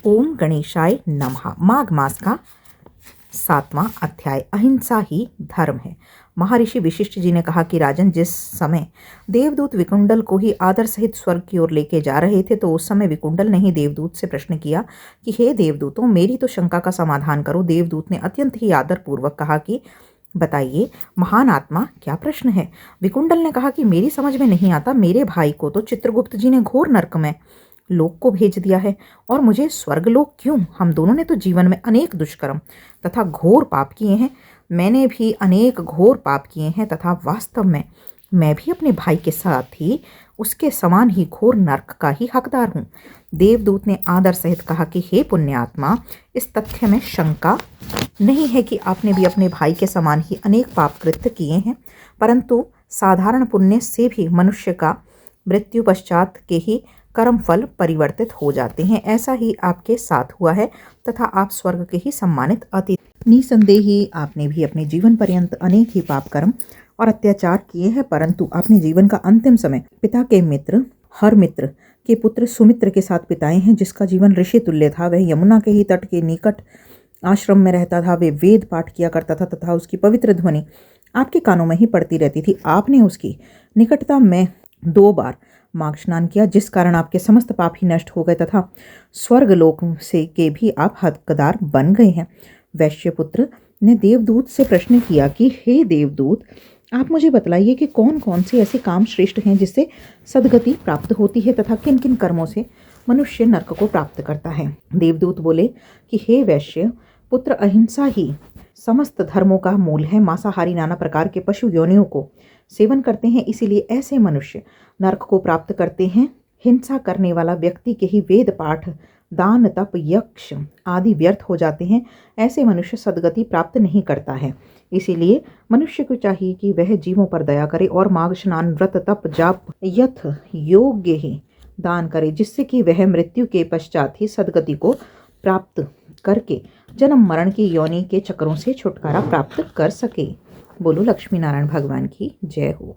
ओम गणेशाय नमः। माघ मास का 7वां अध्याय अहिंसा ही धर्म है। महर्षि वशिष्ठ जी ने कहा कि राजन, जिस समय देवदूत विकुंडल को ही आदर सहित स्वर्ग की ओर लेके जा रहे थे तो उस समय विकुंडल ने ही देवदूत से प्रश्न किया कि हे देवदूतों, मेरी तो शंका का समाधान करो। देवदूत ने अत्यंत ही आदर पूर्वक कहा कि बताइए महान आत्मा, क्या प्रश्न है। विकुंडल ने कहा कि मेरी समझ में नहीं आता, मेरे भाई को तो चित्रगुप्त जी ने घोर नरक में लोक को भेज दिया है और मुझे स्वर्गलोक क्यों। हम दोनों ने तो जीवन में अनेक दुष्कर्म तथा घोर पाप किए हैं। मैंने भी अनेक घोर पाप किए हैं तथा वास्तव में मैं भी अपने भाई के साथ ही उसके समान ही घोर नरक का ही हकदार हूँ। देवदूत ने आदर सहित कहा कि हे पुण्यात्मा, इस तथ्य में शंका नहीं है कि आपने भी अपने भाई के समान ही अनेक पाप कृत्य किए हैं, परंतु साधारण पुण्य से भी मनुष्य का मृत्यु पश्चात के ही कर्म फल परिवर्तित हो जाते हैं। ऐसा ही आपके साथ हुआ है तथा आप स्वर्ग के ही सम्मानित अतिथि। निसंदेह ही आपने भी अपने जीवन पर्यंत अनेक ही पाप कर्म और अत्याचार किए हैं, परंतु आपने जीवन का अंतिम समय पिता के मित्र हरमित्र के पुत्र सुमित्र के साथ बिताए हैं, जिसका जीवन ऋषि तुल्य था। वह यमुना के ही तट के निकट आश्रम में रहता था। वे वेद पाठ किया करता था तथा उसकी पवित्र ध्वनि आपके कानों में ही पड़ती रहती थी। आपने उसकी निकटता में 2 बार माघ स्नान किया, जिस कारण आपके समस्त पाप ही नष्ट हो गए तथा स्वर्गलोक से के भी आप हकदार बन गए हैं। वैश्यपुत्र ने देवदूत से प्रश्न किया कि हे देवदूत, आप मुझे बतलाइए कि कौन कौन से ऐसे काम श्रेष्ठ हैं जिससे सदगति प्राप्त होती है तथा किन किन कर्मों से मनुष्य नरक को प्राप्त करता है। देवदूत बोले कि हे वैश्य पुत्र, अहिंसा ही समस्त धर्मों का मूल है। मांसाहारी नाना प्रकार के पशु योनियों को सेवन करते हैं, इसीलिए ऐसे मनुष्य नरक को प्राप्त करते हैं। हिंसा करने वाला व्यक्ति के ही वेद पाठ, दान, तप, यक्ष आदि व्यर्थ हो जाते हैं। ऐसे मनुष्य सदगति प्राप्त नहीं करता है। इसीलिए मनुष्य को चाहिए कि वह जीवों पर दया करे और माघ स्नान, व्रत, तप, जाप यथ योग्य ही दान करे, जिससे कि वह मृत्यु के पश्चात ही सदगति को प्राप्त करके जन्म मरण की योनि के चक्रों से छुटकारा प्राप्त कर सके। बोलो लक्ष्मी नारायण भगवान की जय हो।